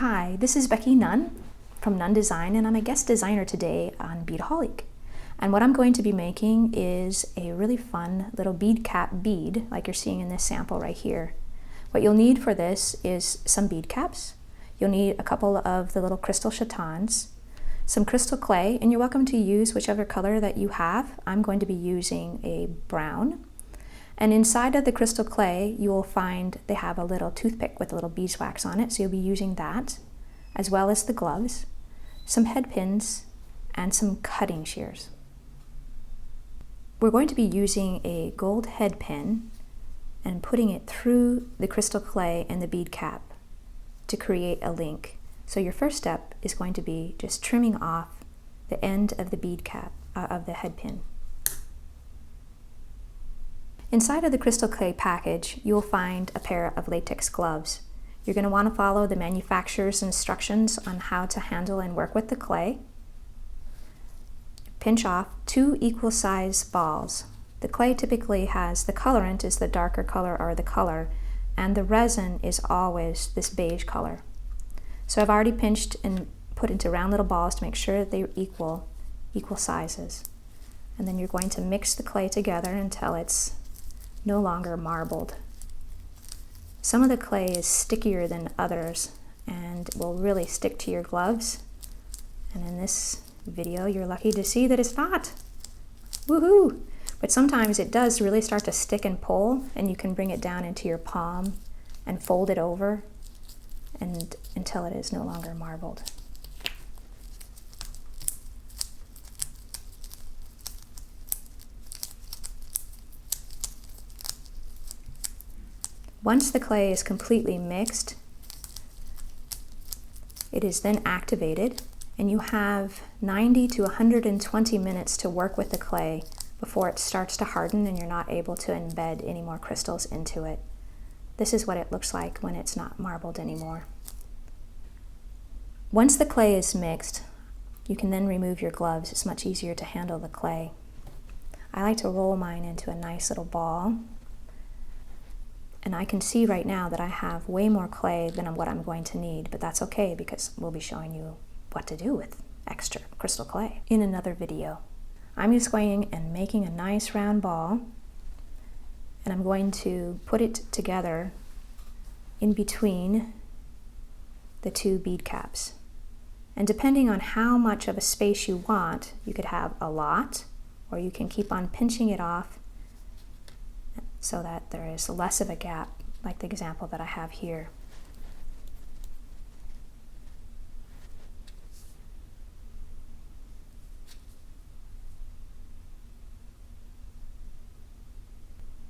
Hi, this is Becky Nunn from Nunn Design, and I'm a guest designer today on Beadaholique. And what I'm going to be making is a really fun little bead cap bead, like you're seeing in this sample right here. What you'll need for this is some bead caps. You'll need a couple of the little crystal chatons, some crystal clay, and you're welcome to use whichever color that you have. I'm going to be using a brown. And inside of the crystal clay, you will find they have a little toothpick with a little beeswax on it, so you'll be using that, as well as the gloves, some head pins, and some cutting shears. We're going to be using a gold head pin and putting it through the crystal clay and the bead cap to create a link. So your first step is going to be just trimming off the end of the bead cap, of the head pin. Inside of the crystal clay package, you will find a pair of latex gloves. You're going to want to follow the manufacturer's instructions on how to handle and work with the clay. Pinch off 2 equal size balls. The clay typically has, the colorant is the darker color or the color, and the resin is always this beige color. So I've already pinched and put into round little balls to make sure that they're equal sizes. And then you're going to mix the clay together until it's no longer marbled. Some of the clay is stickier than others and will really stick to your gloves. And in this video, you're lucky to see that it's not. Woohoo! But sometimes it does really start to stick and pull, and you can bring it down into your palm and fold it over and until it is no longer marbled. Once the clay is completely mixed, it is then activated, and you have 90 to 120 minutes to work with the clay before it starts to harden and you're not able to embed any more crystals into it. This is what it looks like when it's not marbled anymore. Once the clay is mixed, you can then remove your gloves. It's much easier to handle the clay. I like to roll mine into a nice little ball. And I can see right now that I have way more clay than what I'm going to need, but that's okay because we'll be showing you what to do with extra crystal clay in another video. I'm just going and making a nice round ball, and I'm going to put it together in between the 2 bead caps. And depending on how much of a space you want, you could have a lot, or you can keep on pinching it off so that there is less of a gap, like the example that I have here.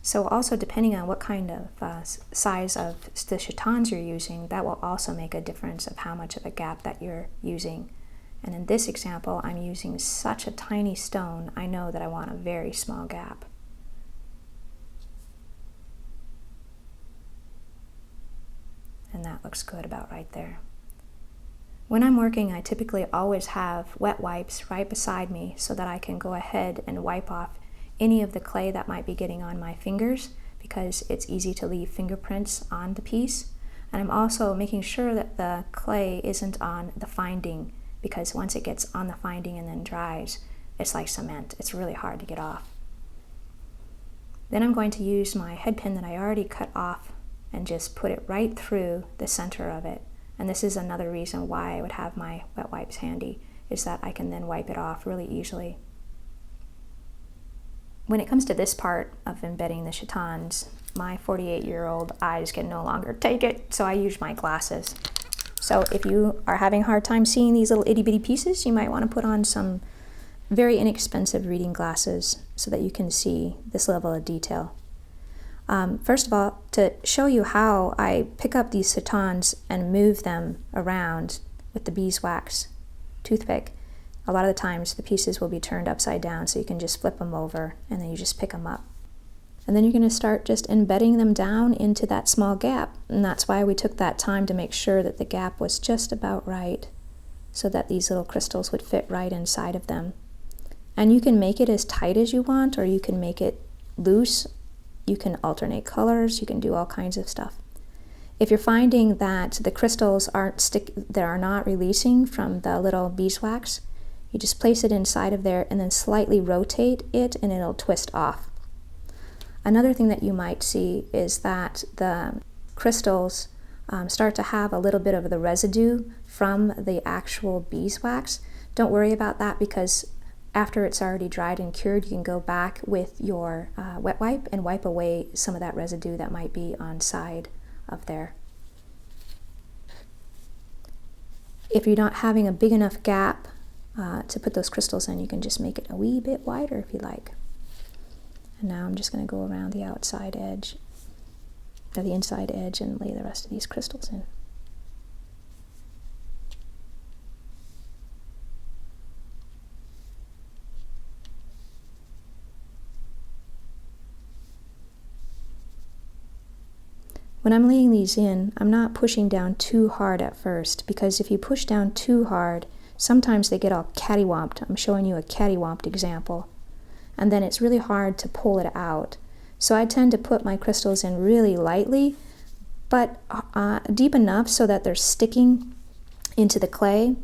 So also depending on what kind of size of the chatons you're using, that will also make a difference of how much of a gap that you're using. And in this example, I'm using such a tiny stone, I know that I want a very small gap. And that looks good about right there. When I'm working, I typically always have wet wipes right beside me so that I can go ahead and wipe off any of the clay that might be getting on my fingers, because it's easy to leave fingerprints on the piece. And I'm also making sure that the clay isn't on the finding, because once it gets on the finding and then dries, it's like cement. It's really hard to get off. Then I'm going to use my head pin that I already cut off and just put it right through the center of it. And this is another reason why I would have my wet wipes handy, is that I can then wipe it off really easily. When it comes to this part of embedding the chatons, my 48-year-old eyes can no longer take it, so I use my glasses. So if you are having a hard time seeing these little itty-bitty pieces, you might want to put on some very inexpensive reading glasses so that you can see this level of detail. First of all, to show you how I pick up these chatons and move them around with the beeswax toothpick, a lot of the times the pieces will be turned upside down, so you can just flip them over and then you just pick them up. And then you're going to start just embedding them down into that small gap, and that's why we took that time to make sure that the gap was just about right so that these little crystals would fit right inside of them. And you can make it as tight as you want, or you can make it loose. You can alternate colors, you can do all kinds of stuff. If you're finding that the crystals that are not releasing from the little beeswax, you just place it inside of there and then slightly rotate it and it'll twist off. Another thing that you might see is that the crystals start to have a little bit of the residue from the actual beeswax. Don't worry about that, because after it's already dried and cured, you can go back with your wet wipe and wipe away some of that residue that might be on side of there. If you're not having a big enough gap to put those crystals in, you can just make it a wee bit wider if you like. And now I'm just going to go around the outside edge, or the inside edge, and lay the rest of these crystals in. When I'm laying these in, I'm not pushing down too hard at first, because if you push down too hard, sometimes they get all cattywamped. I'm showing you a cattywamped example. And then it's really hard to pull it out. So I tend to put my crystals in really lightly, but deep enough so that they're sticking into the clay.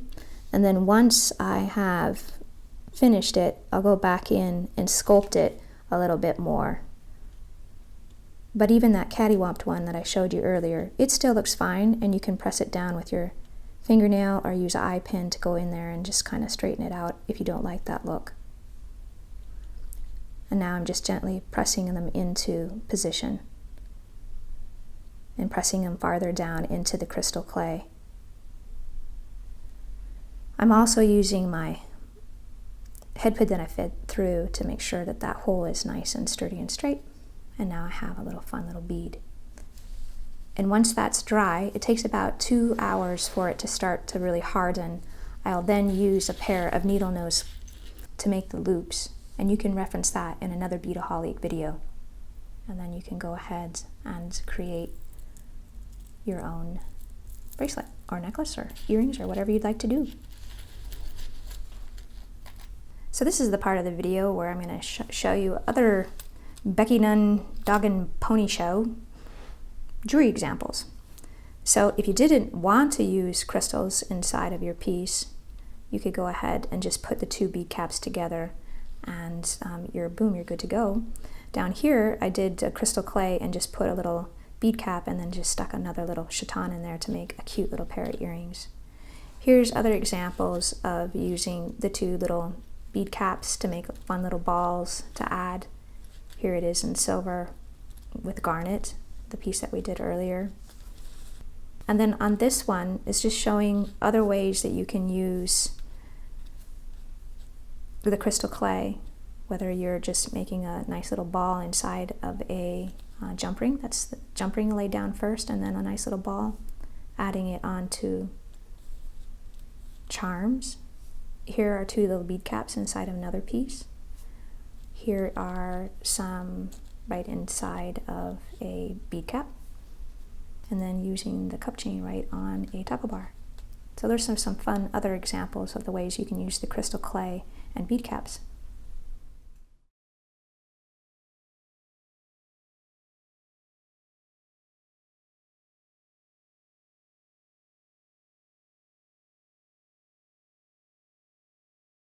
And then once I have finished it, I'll go back in and sculpt it a little bit more. But even that cattywamped one that I showed you earlier, it still looks fine, and you can press it down with your fingernail or use an eye pin to go in there and just kind of straighten it out if you don't like that look. And now I'm just gently pressing them into position and pressing them farther down into the crystal clay. I'm also using my head pin that I fed through to make sure that that hole is nice and sturdy and straight. And now I have a little fun little bead. And once that's dry, it takes about 2 hours for it to start to really harden. I'll then use a pair of needle nose to make the loops. And you can reference that in another Beadaholique video. And then you can go ahead and create your own bracelet or necklace or earrings or whatever you'd like to do. So this is the part of the video where I'm going to show you other Becky Nunn Dog and Pony Show jewelry examples. So if you didn't want to use crystals inside of your piece, you could go ahead and just put the two bead caps together, and you're good to go. Down here I did a crystal clay and just put a little bead cap and then just stuck another little chaton in there to make a cute little pair of earrings. Here's other examples of using the two little bead caps to make fun little balls to add. Here it is in silver with garnet, the piece that we did earlier. And then on this one is just showing other ways that you can use the crystal clay, whether you're just making a nice little ball inside of a jump ring. That's the jump ring laid down first, and then a nice little ball, adding it onto charms. Here are two little bead caps inside of another piece. Here are some right inside of a bead cap, and then using the cup chain right on a tackle bar. So there's some fun other examples of the ways you can use the crystal clay and bead caps.